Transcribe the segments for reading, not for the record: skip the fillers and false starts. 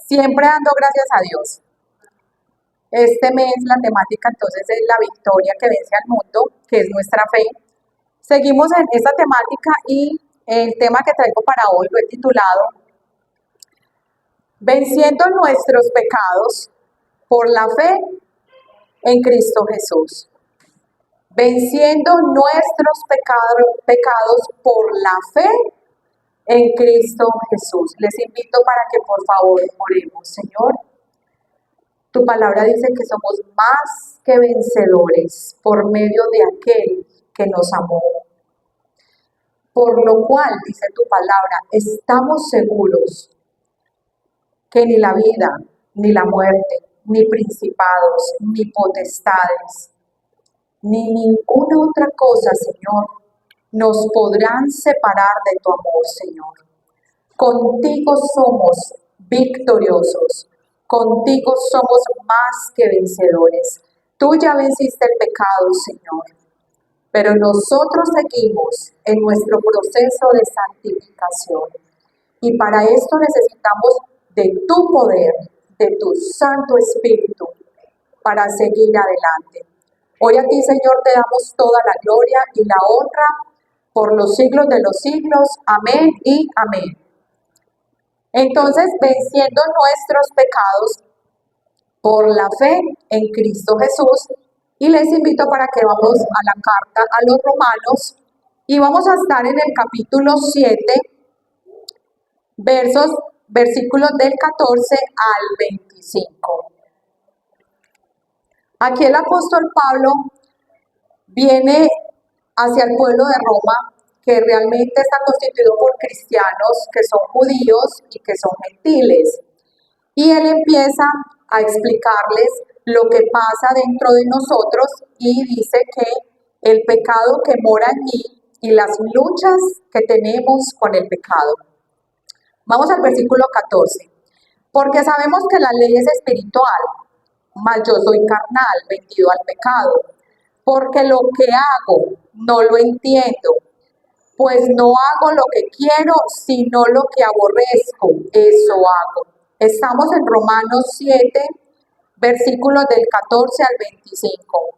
Siempre dando gracias a Dios. Este mes la temática entonces es la victoria que vence al mundo, que es nuestra fe. Seguimos en esta temática y el tema que traigo para hoy lo he titulado Venciendo nuestros pecados por la fe en Cristo Jesús. Venciendo nuestros pecados por la fe en Cristo Jesús. Les invito para que por favor oremos. Señor, tu palabra dice que somos más que vencedores por medio de aquel que nos amó. Por lo cual, dice tu palabra, estamos seguros que ni la vida, ni la muerte, ni principados, ni potestades, ni ninguna otra cosa, Señor, nos podrán separar de tu amor, Señor. Contigo somos victoriosos, contigo somos más que vencedores. Tú ya venciste el pecado, Señor, pero nosotros seguimos en nuestro proceso de santificación. Y para esto necesitamos de tu poder, de tu Santo Espíritu, para seguir adelante. Hoy a ti, Señor, te damos toda la gloria y la honra por los siglos de los siglos. Amén y amén. Entonces, venciendo nuestros pecados por la fe en Cristo Jesús, y les invito para que vamos a la carta a los Romanos, y vamos a estar en el capítulo 7, versículos del 14 al 25. Aquí el apóstol Pablo viene hacia el pueblo de Roma, que realmente está constituido por cristianos que son judíos y que son gentiles. Y él empieza a explicarles lo que pasa dentro de nosotros y dice que el pecado que mora en mí y las luchas que tenemos con el pecado. Vamos al versículo 14. Porque sabemos que la ley es espiritual, mas yo soy carnal, vendido al pecado. Porque lo que hago no lo entiendo, pues no hago lo que quiero, sino lo que aborrezco, eso hago. Estamos en Romanos 7, versículos del 14 al 25.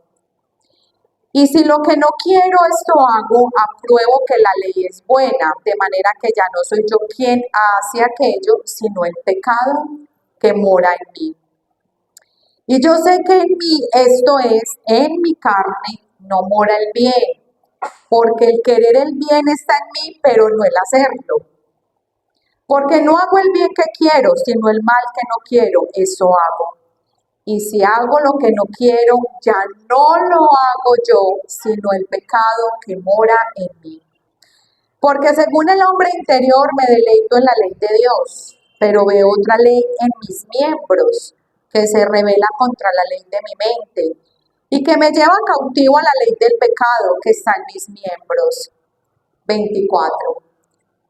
Y si lo que no quiero esto hago, apruebo que la ley es buena, de manera que ya no soy yo quien hace aquello, sino el pecado que mora en mí. Y yo sé que en mí, esto es, en mi carne, no mora el bien, porque el querer el bien está en mí, pero no el hacerlo. Porque no hago el bien que quiero, sino el mal que no quiero, eso hago. Y si hago lo que no quiero, ya no lo hago yo, sino el pecado que mora en mí. Porque según el hombre interior me deleito en la ley de Dios, pero veo otra ley en mis miembros, que se rebela contra la ley de mi mente, y que me lleva cautivo a la ley del pecado que está en mis miembros. 24.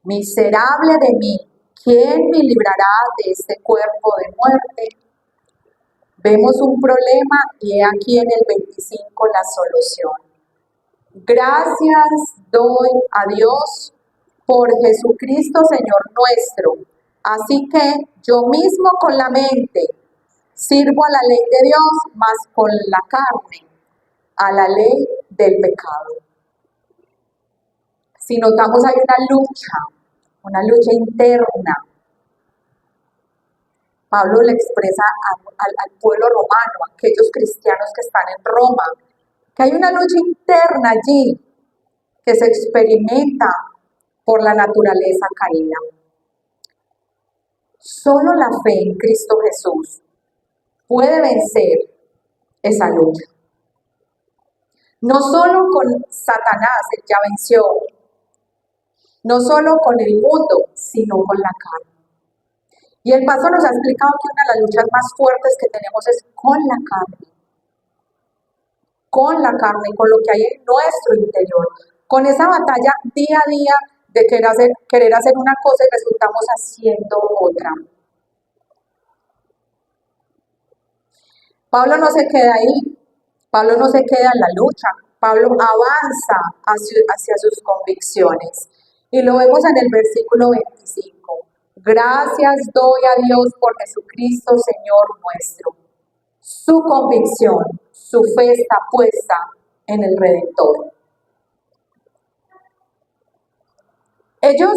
Miserable de mí, ¿quién me librará de este cuerpo de muerte? Vemos un problema y he aquí en el 25 la solución. Gracias doy a Dios por Jesucristo Señor nuestro. Así que yo mismo con la mente sirvo a la ley de Dios, mas con la carne a la ley del pecado. Si notamos hay una lucha interna. Pablo le expresa al pueblo romano, a aquellos cristianos que están en Roma, que hay una lucha interna allí que se experimenta por la naturaleza caída. Solo la fe en Cristo Jesús puede vencer esa lucha. No solo con Satanás, él ya venció, no solo con el mundo, sino con la carne. Y el pastor nos ha explicado que una de las luchas más fuertes que tenemos es con la carne, con lo que hay en nuestro interior, con esa batalla día a día de querer hacer una cosa y resultamos haciendo otra. Pablo no se queda ahí, Pablo no se queda en la lucha, Pablo avanza hacia sus convicciones. Y lo vemos en el versículo 25. Gracias doy a Dios por Jesucristo, Señor nuestro. Su convicción, su fe está puesta en el Redentor. Ellos,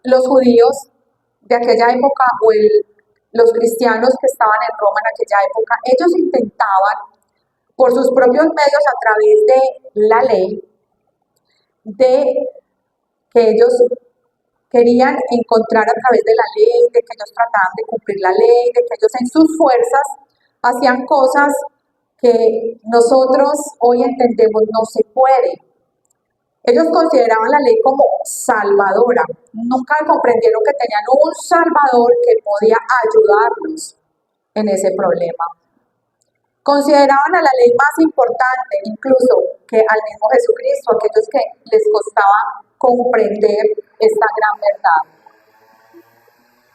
los judíos de aquella época, los cristianos que estaban en Roma en aquella época, ellos intentaban, por sus propios medios, a través de la ley, de que ellos querían encontrar a través de la ley, de que ellos trataban de cumplir la ley, de que ellos en sus fuerzas hacían cosas que nosotros hoy entendemos no se puede. Ellos consideraban la ley como salvadora. Nunca comprendieron que tenían un salvador que podía ayudarlos en ese problema. Consideraban a la ley más importante incluso que al mismo Jesucristo, aquellos que les costaba comprender esta gran verdad.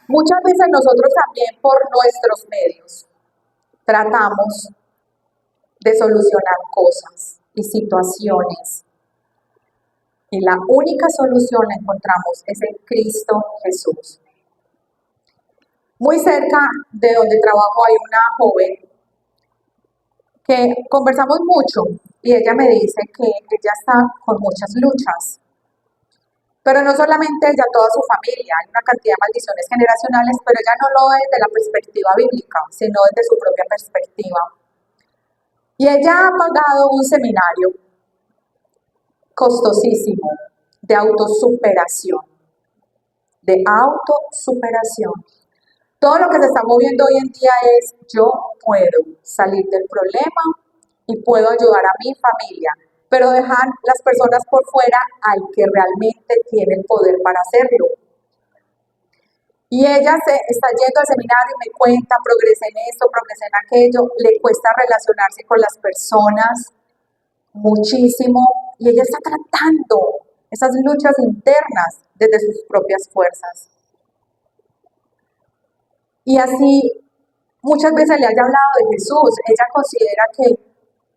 Muchas veces nosotros también por nuestros medios tratamos de solucionar cosas y situaciones. Y la única solución la encontramos es en Cristo Jesús. Muy cerca de donde trabajo hay una joven que conversamos mucho y ella me dice que ella está con muchas luchas. Pero no solamente ella, toda su familia, hay una cantidad de maldiciones generacionales, pero ella no lo ve desde la perspectiva bíblica, sino desde su propia perspectiva. Y ella ha pagado un seminario costosísimo de autosuperación, Todo lo que se está moviendo hoy en día es yo puedo salir del problema y puedo ayudar a mi familia, pero dejar las personas por fuera al que realmente tiene el poder para hacerlo. Y ella está yendo al seminario y me cuenta, progresé en esto, progresé en aquello, le cuesta relacionarse con las personas muchísimo y ella está tratando esas luchas internas desde sus propias fuerzas. Y así muchas veces le haya hablado de Jesús, ella considera que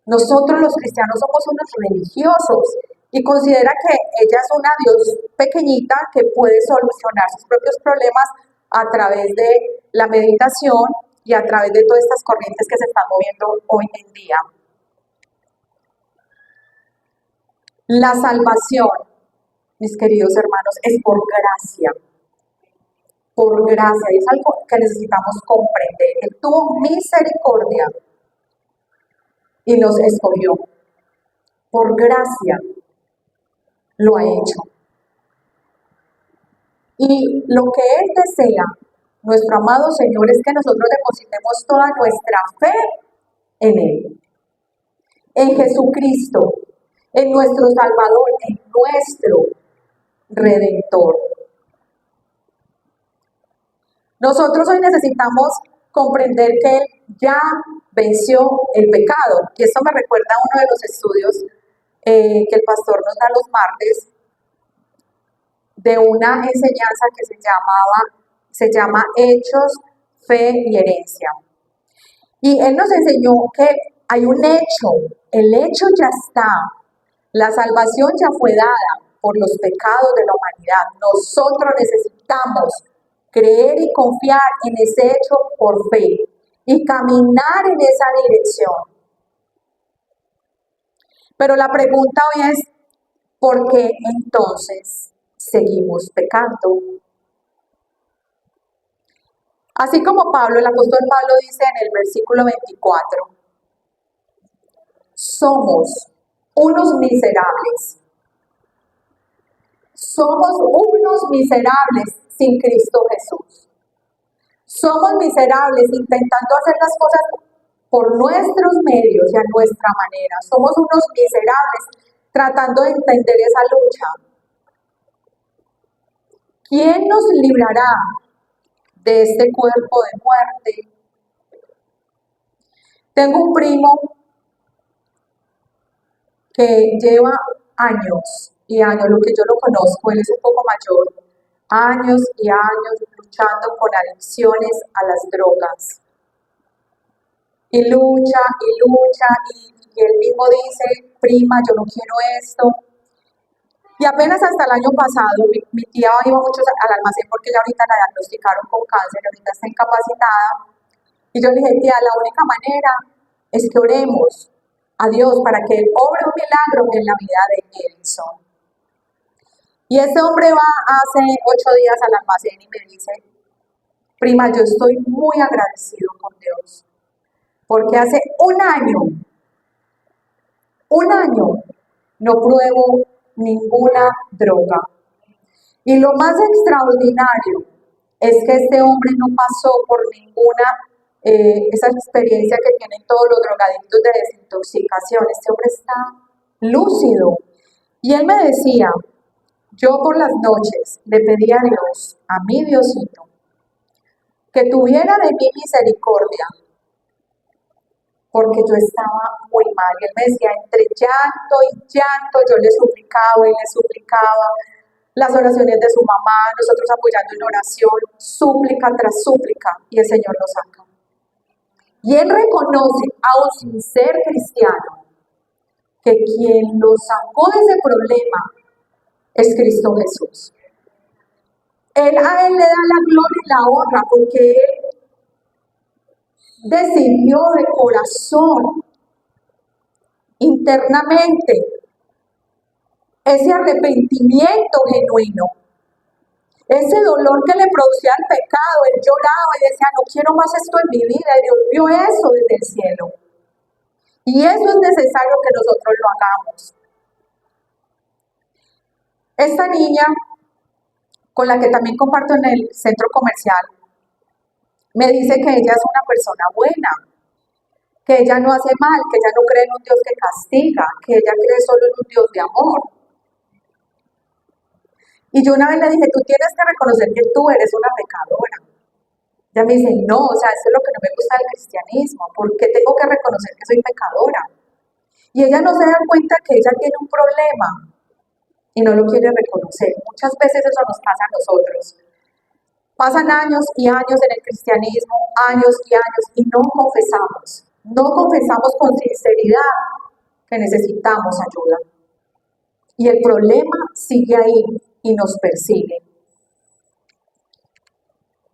nosotros los cristianos somos unos religiosos y considera que ella es una Dios pequeñita que puede solucionar sus propios problemas a través de la meditación y a través de todas estas corrientes que se están moviendo hoy en día. La salvación, mis queridos hermanos, es por gracia. Por gracia, es algo que necesitamos comprender. Él tuvo misericordia y nos escogió. Por gracia lo ha hecho. Y lo que Él desea, nuestro amado Señor, es que nosotros depositemos toda nuestra fe en Él, en Jesucristo, en nuestro Salvador, en nuestro Redentor. Nosotros hoy necesitamos comprender que Él ya venció el pecado. Y esto me recuerda a uno de los estudios que el pastor nos da los martes, de una enseñanza que se llama Hechos, Fe y Herencia. Y él nos enseñó que hay un hecho, el hecho ya está, la salvación ya fue dada por los pecados de la humanidad. Nosotros necesitamos creer y confiar en ese hecho por fe y caminar en esa dirección. Pero la pregunta hoy es, ¿por qué entonces seguimos pecando? Así como Pablo, el apóstol Pablo dice en el versículo 24, somos unos miserables. Somos unos miserables sin Cristo Jesús. Somos miserables intentando hacer las cosas por nuestros medios y a nuestra manera. Somos unos miserables tratando de entender esa lucha. ¿Quién nos librará de este cuerpo de muerte? Tengo un primo que lleva años y años, lo que yo lo conozco, él es un poco mayor, años y años luchando con adicciones a las drogas. Y lucha, y él mismo dice, prima, yo no quiero esto. Y apenas hasta el año pasado, mi tía iba mucho al almacén porque ya ahorita la diagnosticaron con cáncer, ahorita está incapacitada. Y yo le dije, tía, la única manera es que oremos a Dios para que Él obre un milagro en la vida de Edison. Y ese hombre va hace 8 días al almacén y me dice, prima, yo estoy muy agradecido con Dios, porque hace un año, no pruebo ninguna droga. Y lo más extraordinario es que este hombre no pasó por ninguna, esa experiencia que tienen todos los drogadictos de desintoxicación. Este hombre está lúcido. Y él me decía, yo por las noches le pedía a Dios, a mi Diosito, que tuviera de mí misericordia, porque yo estaba muy mal. Y él me decía, entre llanto y llanto, yo le suplicaba y le suplicaba. Las oraciones de su mamá, nosotros apoyando en oración, súplica tras súplica, y el Señor lo saca. Y él reconoce, aún sin ser cristiano, que quien lo sacó de ese problema es Cristo Jesús. A él le da la gloria y la honra porque él decidió de corazón, internamente, ese arrepentimiento genuino, ese dolor que le producía el pecado. Él lloraba y decía, no quiero más esto en mi vida, y Dios vio eso desde el cielo. Y eso es necesario que nosotros lo hagamos. Esta niña, con la que también comparto en el centro comercial, me dice que ella es una persona buena, que ella no hace mal, que ella no cree en un Dios que castiga, que ella cree solo en un Dios de amor. Y yo una vez le dije, tú tienes que reconocer que tú eres una pecadora. Ella me dice, no, o sea, eso es lo que no me gusta del cristianismo, ¿por qué tengo que reconocer que soy pecadora? Y ella no se da cuenta que ella tiene un problema y no lo quiere reconocer. Muchas veces eso nos pasa a nosotros. Pasan años y años en el cristianismo, años y no confesamos con sinceridad que necesitamos ayuda. Y el problema sigue ahí y nos persigue.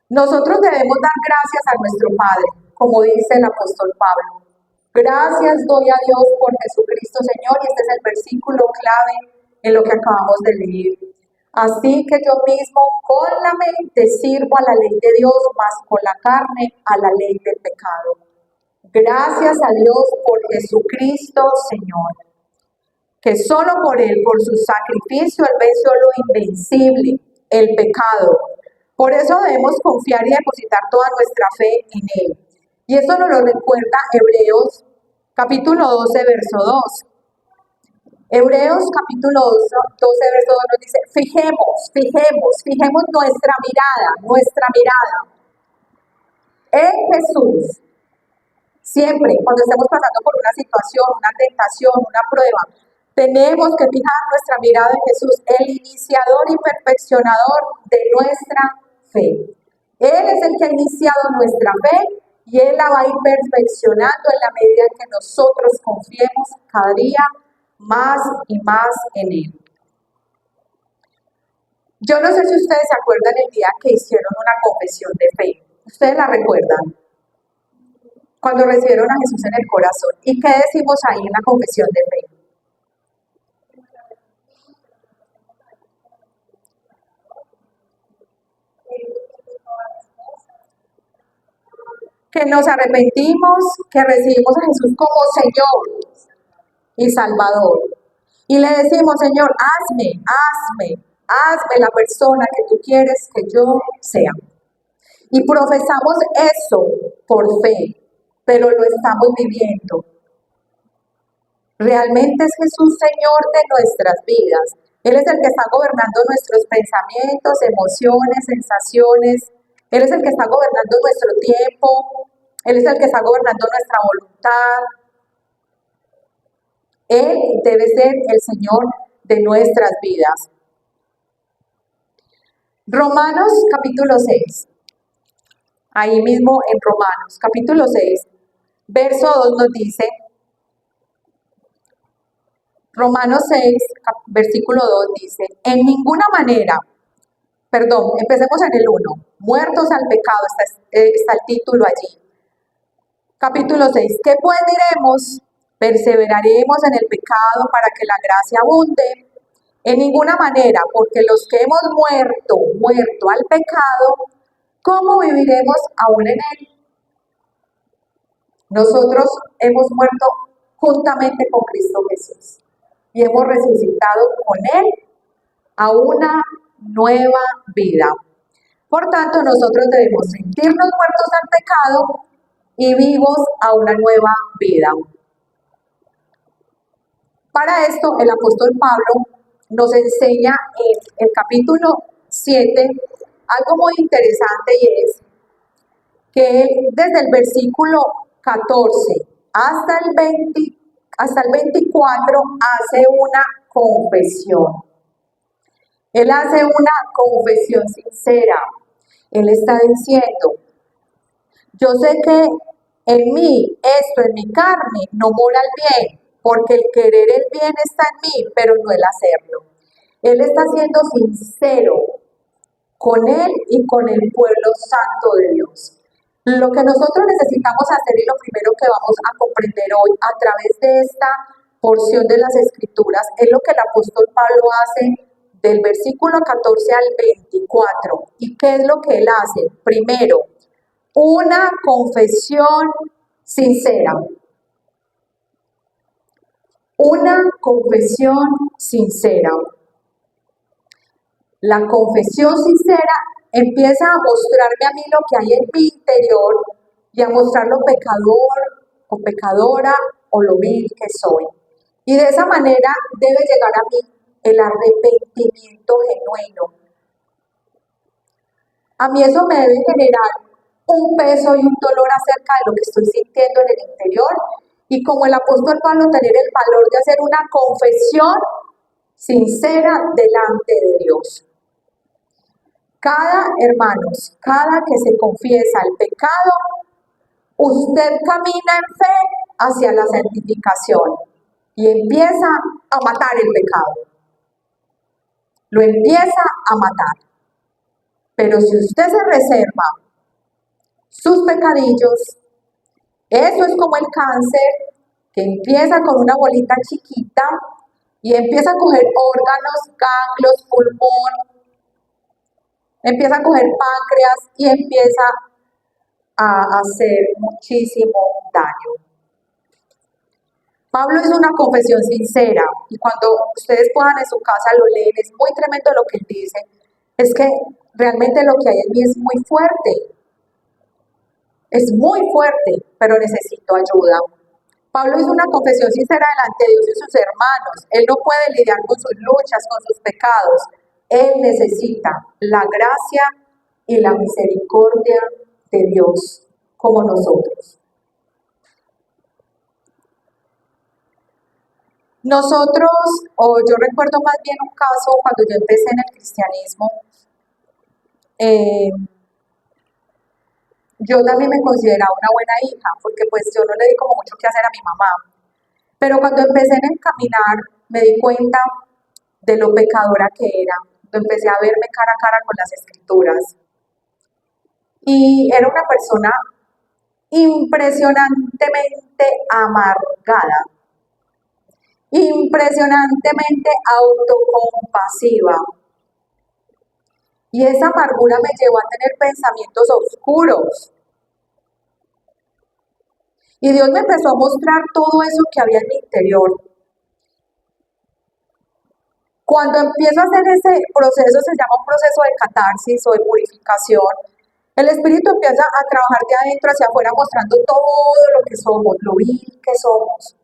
Nosotros debemos dar gracias a nuestro Padre, como dice el apóstol Pablo. Gracias doy a Dios por Jesucristo Señor, y este es el versículo clave en lo que acabamos de leer. Así que yo mismo con la mente sirvo a la ley de Dios, mas con la carne a la ley del pecado. Gracias a Dios por Jesucristo Señor, que solo por Él, por su sacrificio, Él venció lo invencible, el pecado. Por eso debemos confiar y depositar toda nuestra fe en Él. Y esto nos lo recuerda Hebreos capítulo 12, verso 2. Hebreos capítulo 12, verso 2 nos dice, fijemos nuestra mirada en Jesús. Siempre, cuando estemos pasando por una situación, una tentación, una prueba, tenemos que fijar nuestra mirada en Jesús, el iniciador y perfeccionador de nuestra fe. Él es el que ha iniciado nuestra fe y Él la va a ir perfeccionando en la medida en que nosotros confiemos cada día más y más en Él. Yo no sé si ustedes se acuerdan el día que hicieron una confesión de fe. ¿Ustedes la recuerdan? Cuando recibieron a Jesús en el corazón. ¿Y qué decimos ahí en la confesión de fe? Que nos arrepentimos, que recibimos a Jesús como Señor y Salvador. Y le decimos, Señor, hazme la persona que tú quieres que yo sea. Y profesamos eso por fe, pero lo estamos viviendo. Realmente es Jesús Señor de nuestras vidas. Él es el que está gobernando nuestros pensamientos, emociones, sensaciones. Él es el que está gobernando nuestro tiempo. Él es el que está gobernando nuestra voluntad. Él debe ser el Señor de nuestras vidas. Romanos capítulo 6. Ahí mismo en Romanos capítulo 6, verso 2 nos dice, Romanos 6, versículo 2 dice, en ninguna manera, perdón, empecemos en el 1, muertos al pecado, está el título allí. Capítulo 6, ¿qué pues diremos? ¿Perseveraremos en el pecado para que la gracia abunde? En ninguna manera, porque los que hemos muerto al pecado, ¿cómo viviremos aún en él? Nosotros hemos muerto juntamente con Cristo Jesús y hemos resucitado con Él a una nueva vida. Por tanto, nosotros debemos sentirnos muertos al pecado y vivos a una nueva vida. Para esto, el apóstol Pablo nos enseña en el capítulo 7 algo muy interesante, y es que él, desde el versículo 14 hasta el 24 hace una confesión. Él hace una confesión sincera. Él está diciendo, yo sé que en mí, esto en mi carne, no mora el bien, porque el querer el bien está en mí, pero no el hacerlo. Él está siendo sincero con él y con el pueblo santo de Dios. Lo que nosotros necesitamos hacer, y lo primero que vamos a comprender hoy a través de esta porción de las Escrituras, es lo que el apóstol Pablo hace del versículo 14 al 24. ¿Y qué es lo que él hace? Primero, una confesión sincera. Una confesión sincera. La confesión sincera empieza a mostrarme a mí lo que hay en mi interior y a mostrar lo pecador o pecadora o lo vil que soy. Y de esa manera debe llegar a mí el arrepentimiento genuino. A mí eso me debe generar un peso y un dolor acerca de lo que estoy sintiendo en el interior, y como el apóstol Pablo, tener el valor de hacer una confesión sincera delante de Dios. Hermanos, cada que se confiesa el pecado, usted camina en fe hacia la santificación y empieza a matar el pecado. Lo empieza a matar. Pero si usted se reserva sus pecadillos, eso es como el cáncer que empieza con una bolita chiquita y empieza a coger órganos, ganglios, pulmón, empieza a coger páncreas y empieza a hacer muchísimo daño. Pablo hizo una confesión sincera, y cuando ustedes puedan en su casa lo leen, es muy tremendo lo que él dice. Es que realmente lo que hay en mí es muy fuerte, pero necesito ayuda. Pablo hizo una confesión sincera delante de Dios y sus hermanos. Él no puede lidiar con sus luchas, con sus pecados. Él necesita la gracia y la misericordia de Dios como nosotros. Yo recuerdo más bien un caso cuando yo empecé en el cristianismo. Yo también me consideraba una buena hija, porque pues yo no le di como mucho que hacer a mi mamá. Pero cuando empecé en el caminar, me di cuenta de lo pecadora que era. Empecé a verme cara a cara con las Escrituras. Y era una persona impresionantemente amargada, impresionantemente autocompasiva. Y esa amargura me llevó a tener pensamientos oscuros. Y Dios me empezó a mostrar todo eso que había en mi interior. Cuando empiezo a hacer ese proceso, se llama un proceso de catarsis o de purificación, el Espíritu empieza a trabajar de adentro hacia afuera, mostrando todo lo que somos, lo vil que somos.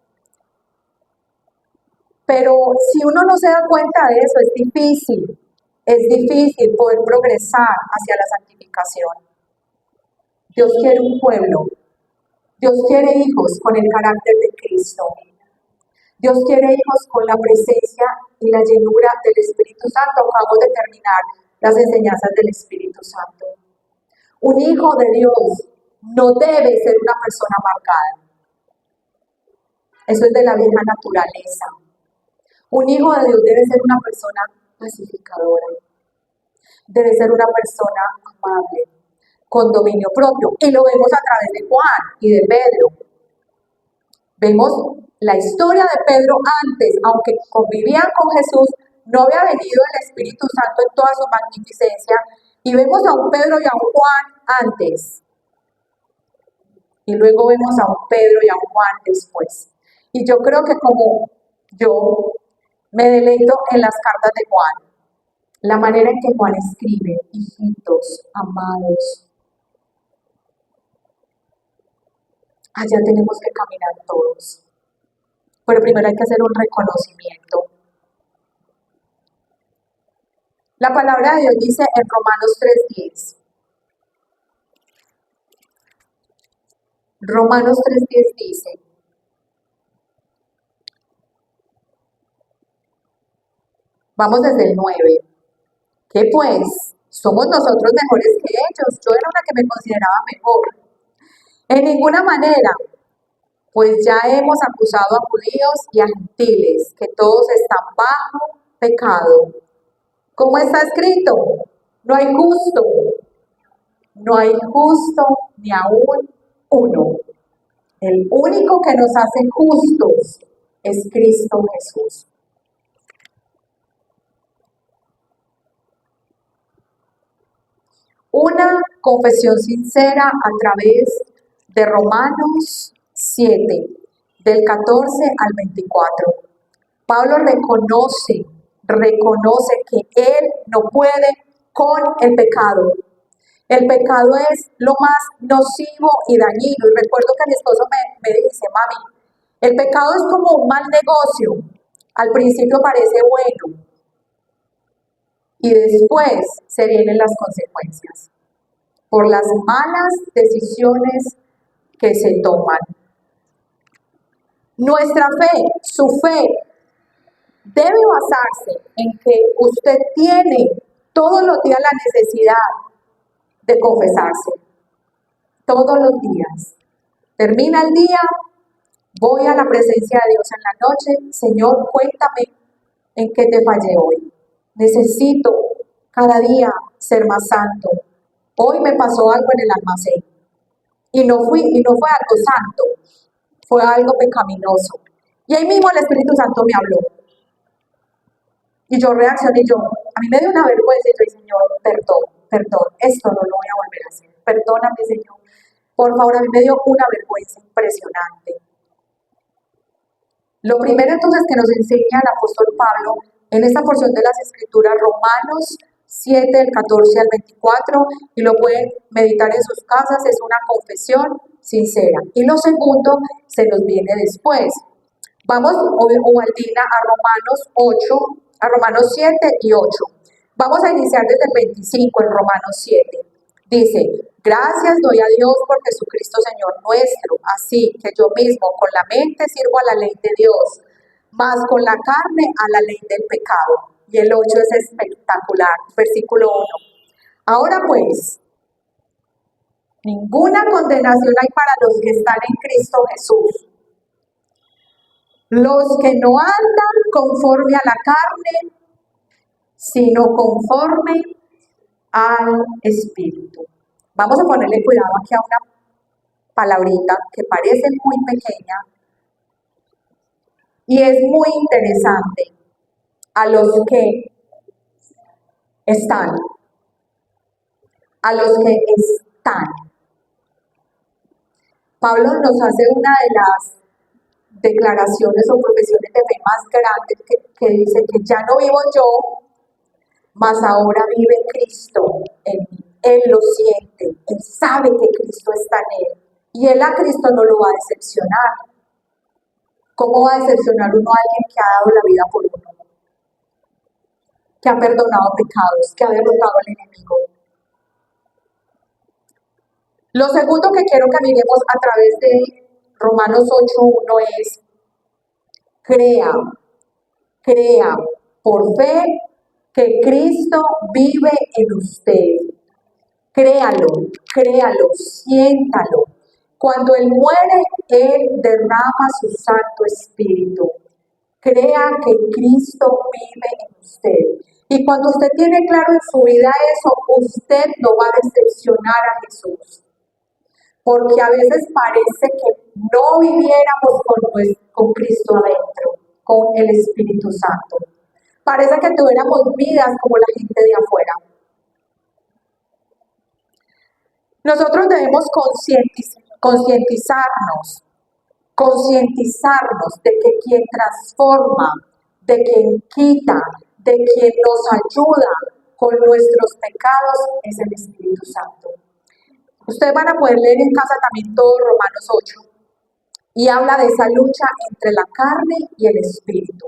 Pero si uno no se da cuenta de eso, es difícil poder progresar hacia la santificación. Dios quiere un pueblo, Dios quiere hijos con el carácter de Cristo. Dios quiere hijos con la presencia y la llenura del Espíritu Santo. Acabamos de terminar las enseñanzas del Espíritu Santo. Un hijo de Dios no debe ser una persona amargada. Eso es de la vieja naturaleza. Un hijo de Dios debe ser una persona pacificadora, debe ser una persona amable, con dominio propio. Y lo vemos a través de Juan y de Pedro. Vemos la historia de Pedro antes, aunque convivían con Jesús, no había venido el Espíritu Santo en toda su magnificencia. Y vemos a un Pedro y a un Juan antes. Y luego vemos a un Pedro y a un Juan después. Y yo creo que como yo me deleito en las cartas de Juan, la manera en que Juan escribe, hijitos, amados, allá tenemos que caminar todos. Pero primero hay que hacer un reconocimiento. La palabra de Dios dice en Romanos 3:10. Romanos 3:10 dice, vamos desde el 9, que pues somos nosotros mejores que ellos. Yo era una que me consideraba mejor. En ninguna manera, pues ya hemos acusado a judíos y a gentiles, que todos están bajo pecado. ¿Cómo está escrito? No hay justo, no hay justo ni aún uno. El único que nos hace justos es Cristo Jesús. Una confesión sincera a través de Romanos 7, del 14 al 24. Pablo reconoce que él no puede con el pecado. El pecado es lo más nocivo y dañino. Y recuerdo que mi esposo me dice, mami, el pecado es como un mal negocio. Al principio parece bueno y después se vienen las consecuencias por las malas decisiones que se toman. Nuestra fe, su fe, debe basarse en que usted tiene todos los días la necesidad de confesarse. Todos los días. Termina el día, voy a la presencia de Dios en la noche. Señor, cuéntame en qué te fallé hoy. Necesito cada día ser más santo. Hoy me pasó algo en el almacén y no fue algo santo, fue algo pecaminoso. Y ahí mismo el Espíritu Santo me habló. Y yo reaccioné, a mí me dio una vergüenza y yo dije, Señor, perdón, esto no lo voy a volver a hacer. Perdóname, Señor. Por favor, a mí me dio una vergüenza impresionante. Lo primero entonces que nos enseña el apóstol Pablo en esta porción de las Escrituras, Romanos 7, del 14 al 24, y lo pueden meditar en sus casas, es una confesión sincera. Y lo segundo se nos viene después. Vamos, Waldina, a Romanos 7 y 8. Vamos a iniciar desde el 25 en Romanos 7. Dice, gracias doy a Dios por Jesucristo Señor nuestro, así que yo mismo con la mente sirvo a la ley de Dios, mas con la carne a la ley del pecado. Y el 8 es espectacular, versículo 1. Ahora pues, ninguna condenación hay para los que están en Cristo Jesús. Los que no andan conforme a la carne, sino conforme al Espíritu. Vamos a ponerle cuidado aquí a una palabrita que parece muy pequeña y es muy interesante. A los que están. Pablo nos hace una de las declaraciones o profesiones de fe más grandes que dice que ya no vivo yo, mas ahora vive Cristo en mí. Él lo siente, él sabe que Cristo está en él y él a Cristo no lo va a decepcionar. ¿Cómo va a decepcionar uno a alguien que ha dado la vida por uno? Que ha perdonado pecados, que ha derrotado al enemigo. Lo segundo que quiero que miremos a través de Romanos 8:1 es crea por fe que Cristo vive en usted. Créalo, siéntalo. Cuando Él muere, Él derrama su Santo Espíritu. Crea que Cristo vive en usted. Y cuando usted tiene claro en su vida eso, usted no va a decepcionar a Jesús. Porque a veces parece que no viviéramos con Cristo adentro, con el Espíritu Santo. Parece que tuviéramos vidas como la gente de afuera. Nosotros debemos concientizarnos de que quien transforma, de quien quita, de quien nos ayuda con nuestros pecados es el Espíritu Santo. Ustedes van a poder leer en casa también todo Romanos 8 y habla de esa lucha entre la carne y el Espíritu.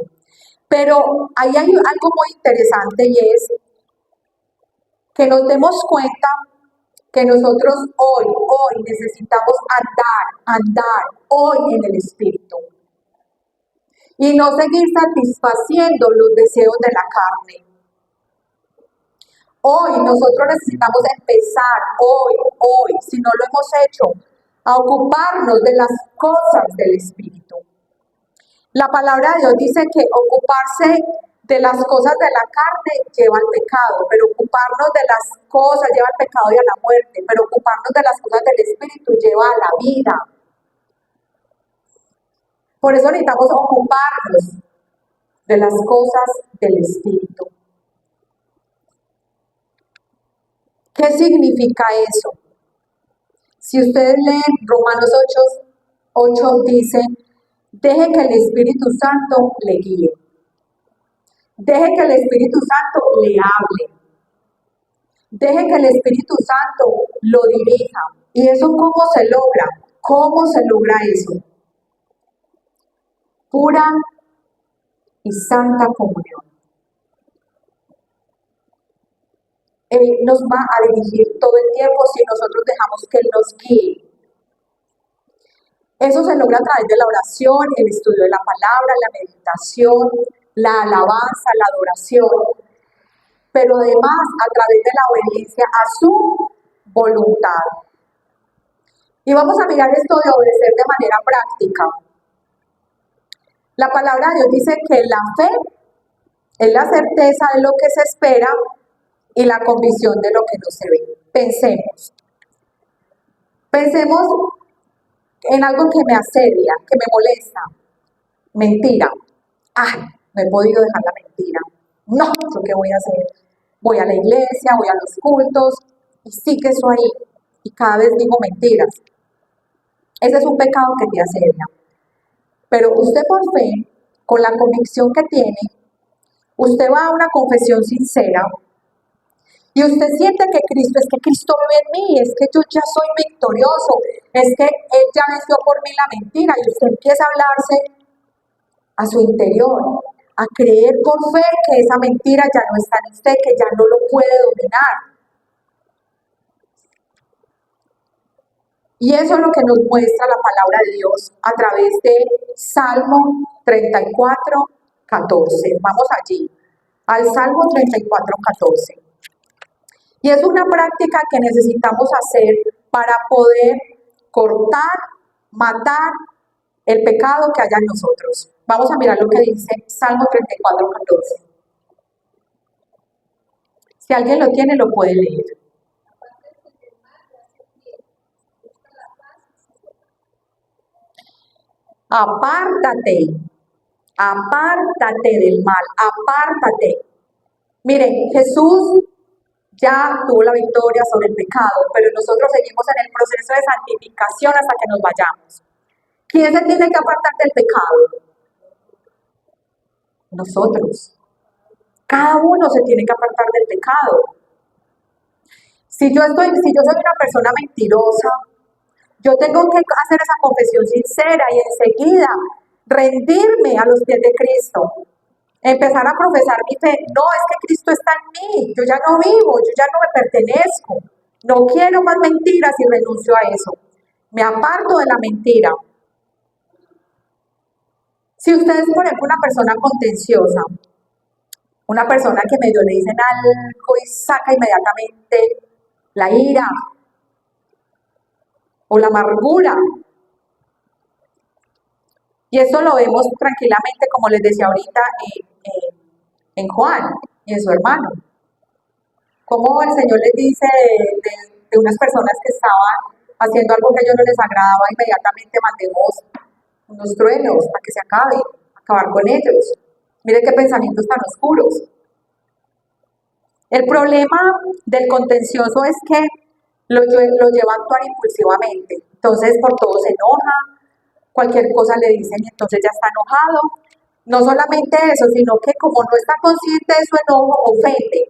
Pero ahí hay algo muy interesante y es que nos demos cuenta que nosotros hoy necesitamos andar hoy en el Espíritu y no seguir satisfaciendo los deseos de la carne. Hoy nosotros necesitamos empezar, hoy, si no lo hemos hecho, a ocuparnos de las cosas del Espíritu. La palabra de Dios dice que ocuparse de las cosas de la carne lleva al pecado, pero ocuparnos de las cosas lleva al pecado y a la muerte, pero ocuparnos de las cosas del Espíritu lleva a la vida. Por eso necesitamos ocuparnos de las cosas del Espíritu. ¿Qué significa eso? Si ustedes leen Romanos 8 dice, deje que el Espíritu Santo le guíe. Deje que el Espíritu Santo le hable. Deje que el Espíritu Santo lo dirija. ¿Y eso cómo se logra? ¿Cómo se logra eso? Pura y santa comunión. Él nos va a dirigir todo el tiempo si nosotros dejamos que Él nos guíe. Eso se logra a través de la oración, el estudio de la palabra, la meditación, la alabanza, la adoración, pero además a través de la obediencia a su voluntad. Y vamos a mirar esto de obedecer de manera práctica. La palabra de Dios dice que la fe es la certeza de lo que se espera y la convicción de lo que no se ve. Pensemos en algo que me asedia, que me molesta. Mentira. No he podido dejar la mentira. No, ¿yo qué voy a hacer? Voy a la iglesia, voy a los cultos y sí que eso ahí. Y cada vez digo mentiras. Ese es un pecado que te asedia. Pero usted por fe, con la convicción que tiene, usted va a una confesión sincera y usted siente que Cristo vive en mí, es que yo ya soy victorioso, es que Él ya venció por mí la mentira y usted empieza a hablarse a su interior, a creer por fe que esa mentira ya no está en usted, que ya no lo puede dominar. Y eso es lo que nos muestra la palabra de Dios a través de Salmo 34, 14. Vamos allí, al Salmo 34, 14. Y es una práctica que necesitamos hacer para poder cortar, matar el pecado que haya en nosotros. Vamos a mirar lo que dice Salmo 34, 14. Si alguien lo tiene, lo puede leer. Apártate del mal, apártate. Miren, Jesús ya tuvo la victoria sobre el pecado, pero nosotros seguimos en el proceso de santificación hasta que nos vayamos. ¿Quién se tiene que apartar del pecado? Nosotros. Cada uno se tiene que apartar del pecado. Si yo soy una persona mentirosa, yo tengo que hacer esa confesión sincera y enseguida rendirme a los pies de Cristo. Empezar a profesar mi fe. No, es que Cristo está en mí. Yo ya no vivo, yo ya no me pertenezco. No quiero más mentiras y renuncio a eso. Me aparto de la mentira. Si usted es, por ejemplo, una persona contenciosa, una persona que medio le dicen algo y saca inmediatamente la ira o la amargura, Y eso lo vemos tranquilamente, como les decía ahorita, en Juan y en su hermano. Como el Señor les dice de unas personas que estaban haciendo algo que a ellos no les agradaba, inmediatamente mandemos unos truenos para que se acabe, acabar con ellos. Mire qué pensamientos tan oscuros. El problema del contencioso es que lo lleva a actuar impulsivamente. Entonces por todo se enoja, cualquier cosa le dicen y entonces ya está enojado. No solamente eso, sino que como no está consciente de su enojo, ofende.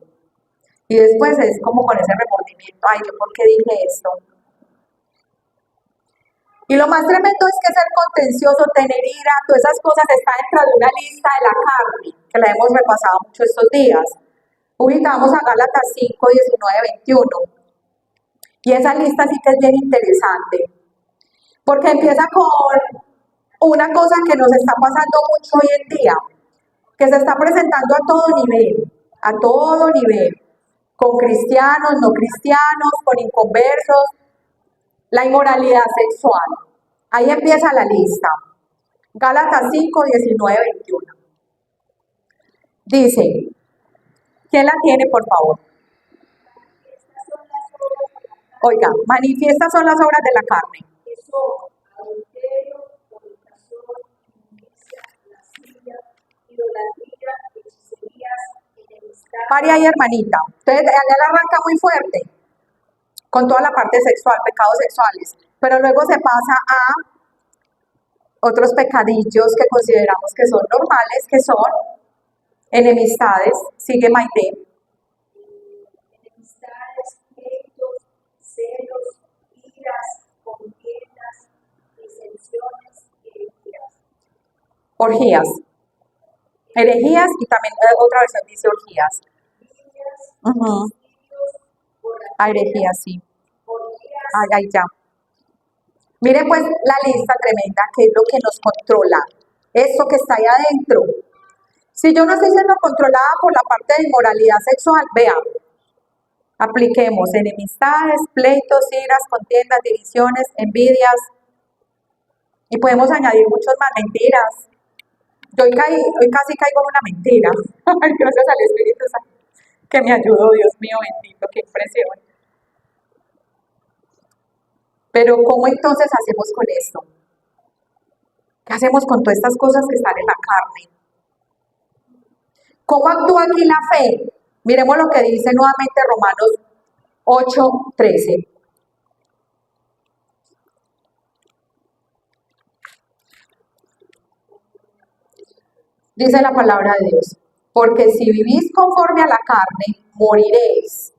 Y después es como con ese remordimiento, ay, ¿yo por qué dije esto? Y lo más tremendo es que ser contencioso, tener ira, todas esas cosas están dentro de una lista de la carne, que la hemos repasado mucho estos días. Ahorita vamos a Gálatas 5, 19, 21. Y esa lista sí que es bien interesante, porque empieza con una cosa que nos está pasando mucho hoy en día, que se está presentando a todo nivel, con cristianos, no cristianos, con inconversos, la inmoralidad sexual. Ahí empieza la lista. Gálatas 5, 19, 21. Dice, ¿quién la tiene, por favor? Oiga, manifiestas son las obras de la carne. Pare ahí, hermanita. Entonces, allá la arranca muy fuerte, con toda la parte sexual, pecados sexuales. Pero luego se pasa a otros pecadillos que consideramos que son normales, que son enemistades. Sigue Maite. Enemistades, pleitos, celos, iras, contiendas, disensiones, herejías. Orgías. Herejías y también otra versión dice orgías. Envidias, Herejías, sí. orgías, Ay, ya. Miren pues la lista tremenda, que es lo que nos controla. Esto que está ahí adentro. Si yo no estoy siendo controlada por la parte de inmoralidad sexual, vean, apliquemos enemistades, pleitos, iras, contiendas, divisiones, envidias, y podemos añadir muchas más mentiras. Yo hoy casi caigo en una mentira. Gracias al Espíritu Santo que me ayudó, Dios mío bendito, qué impresión. Pero ¿cómo entonces hacemos con esto? ¿Qué hacemos con todas estas cosas que están en la carne? ¿Cómo actúa aquí la fe? Miremos lo que dice nuevamente Romanos 8:13. Dice la palabra de Dios, porque si vivís conforme a la carne, moriréis,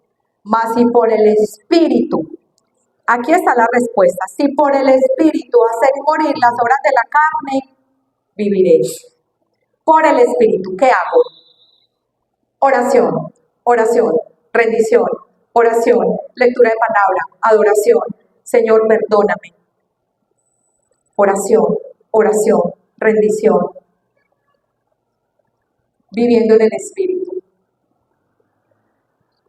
mas si por el Espíritu, aquí está la respuesta, si por el Espíritu hacéis morir las obras de la carne, viviréis. Por el Espíritu, ¿qué hago? Oración, oración, rendición, oración, lectura de palabra, adoración. Señor, perdóname. Oración, oración, rendición. Viviendo en el Espíritu.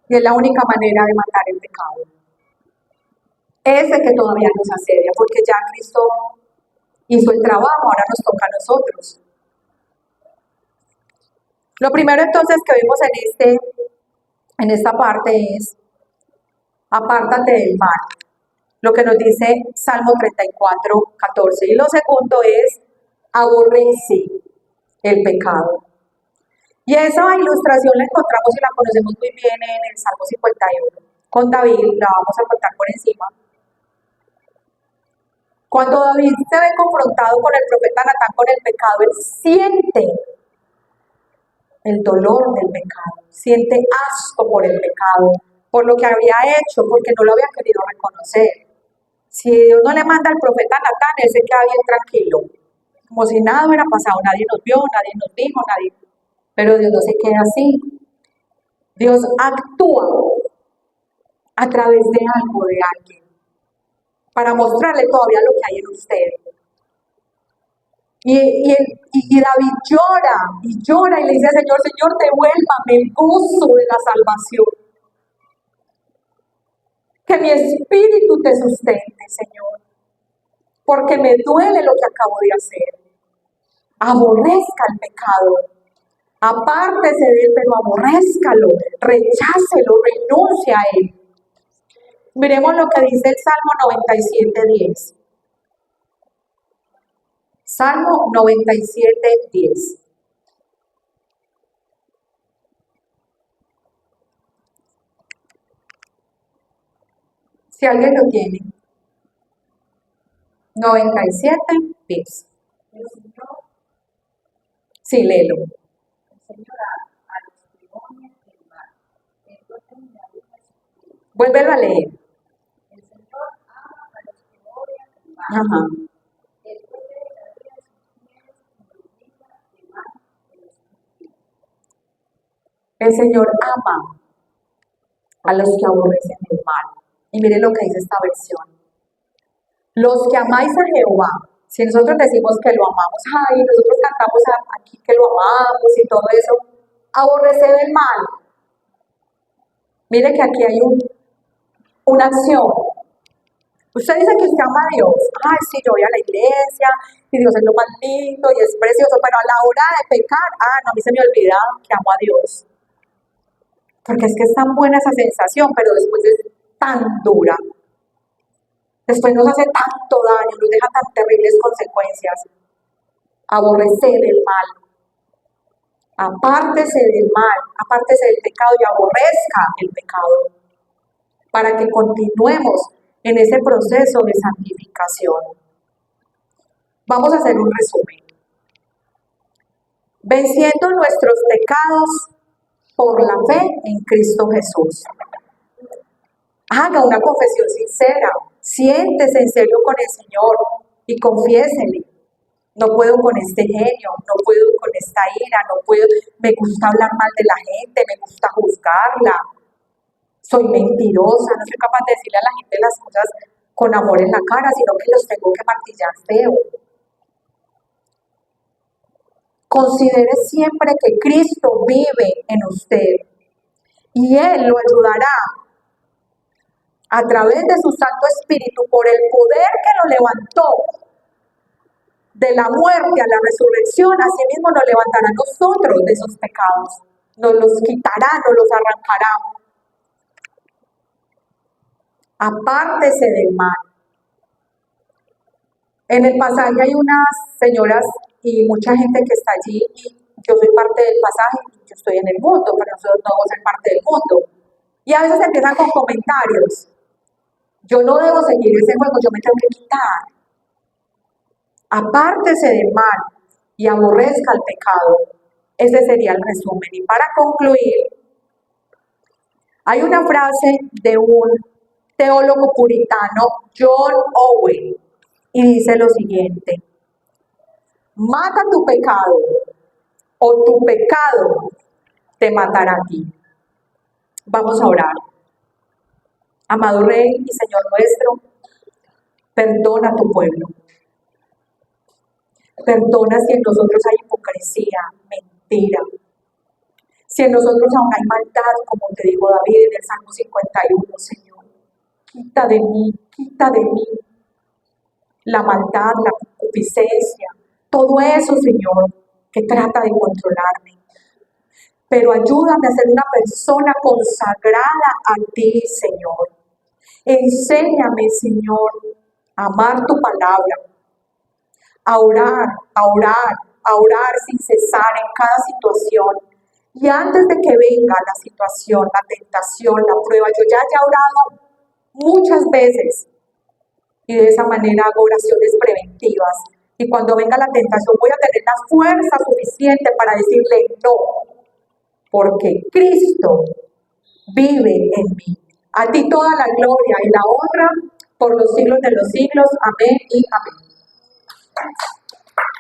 Y es la única manera de matar el pecado. Ese que todavía nos asedia, porque ya Cristo hizo el trabajo, ahora nos toca a nosotros. Lo primero entonces que vemos en esta parte es, apártate del mal, lo que nos dice Salmo 34:14. Y lo segundo es, aborrece el pecado. Y esa ilustración la encontramos y la conocemos muy bien en el Salmo 51. Con David, la vamos a contar por encima. Cuando David se ve confrontado con el profeta Natán con el pecado, él siente el dolor del pecado, siente asco por el pecado, por lo que había hecho, porque no lo había querido reconocer. Si Dios no le manda al profeta Natán, él se queda bien tranquilo, como si nada hubiera pasado, nadie nos vio, nadie nos dijo, nadie. Pero Dios no se queda así. Dios actúa a través de algo, de alguien, para mostrarle todavía lo que hay en usted. Y David llora y le dice al Señor, Señor, devuélvame el gozo de la salvación. Que mi espíritu te sustente, Señor, porque me duele lo que acabo de hacer. Aborrezca el pecado. Apártese de él, pero aborrézcalo, rechácelo, renuncie a él. Miremos lo que dice el Salmo 97:10. Salmo 97:10. Si alguien lo tiene. 97:10. El Señor, Sí, léelo. el Señor a los que odian el mal. Entonces me alumbra su vida. Vuélvelo a leer. El Señor ama a los que odian el mal. Ajá. Él protege la vida de sus fieles y los libra de manos de los impíos. El Señor ama a los que aborrecen el mal. Y miren lo que dice esta versión. Los que amáis a Jehová, si nosotros decimos que lo amamos, ay, nosotros cantamos aquí que lo amamos y todo eso, aborrecer el mal. Mire que aquí hay una acción. Usted dice que usted ama a Dios. Ay, sí, yo voy a la iglesia y Dios es lo más lindo y es precioso, pero a la hora de pecar, no, a mí se me olvida que amo a Dios. Porque es que es tan buena esa sensación, pero después es tan dura. Después nos hace tanto daño, nos deja tan terribles consecuencias. Aborrecer el mal. Apártese del mal, apártese del pecado y aborrezca el pecado. Para que continuemos en ese proceso de santificación. Vamos a hacer un resumen. Venciendo nuestros pecados por la fe en Cristo Jesús. Haga una confesión sincera. Siéntese en serio con el Señor y confiésele. No puedo con este genio, no puedo con esta ira, no puedo, me gusta hablar mal de la gente, me gusta juzgarla. Soy mentirosa, no soy capaz de decirle a la gente las cosas con amor en la cara, sino que los tengo que martillar feo. Considere siempre que Cristo vive en usted y Él lo ayudará a través de su Santo Espíritu por el poder que lo levantó de la muerte a la resurrección. Asimismo nos levantará a nosotros de esos pecados, nos los quitará, nos los arrancará. Apártese del mal. En el pasaje hay unas señoras y mucha gente que está allí y yo soy parte del pasaje y yo estoy en el mundo, pero nosotros no vamos a ser parte del mundo. Y a veces empiezan con comentarios. Yo no debo seguir ese juego, yo me tengo que quitar. Apártese del mal y aborrezca el pecado. Ese sería el resumen. Y para concluir, hay una frase de un teólogo puritano, John Owen, y dice lo siguiente: mata tu pecado o tu pecado te matará a ti. Vamos a orar. Amado Rey y Señor nuestro, perdona a tu pueblo. Perdona si en nosotros hay hipocresía, mentira. Si en nosotros aún hay maldad, como te dijo David en el Salmo 51, Señor. Quita de mí la maldad, la concupiscencia, todo eso, Señor, que trata de controlarme. Pero ayúdame a ser una persona consagrada a ti, Señor. Enséñame, Señor, a amar tu palabra, a orar sin cesar en cada situación. Y antes de que venga la situación, la tentación, la prueba, yo ya haya orado muchas veces. Y de esa manera hago oraciones preventivas. Y cuando venga la tentación voy a tener la fuerza suficiente para decirle no. Porque Cristo vive en mí. A ti toda la gloria y la honra por los siglos de los siglos. Amén y amén.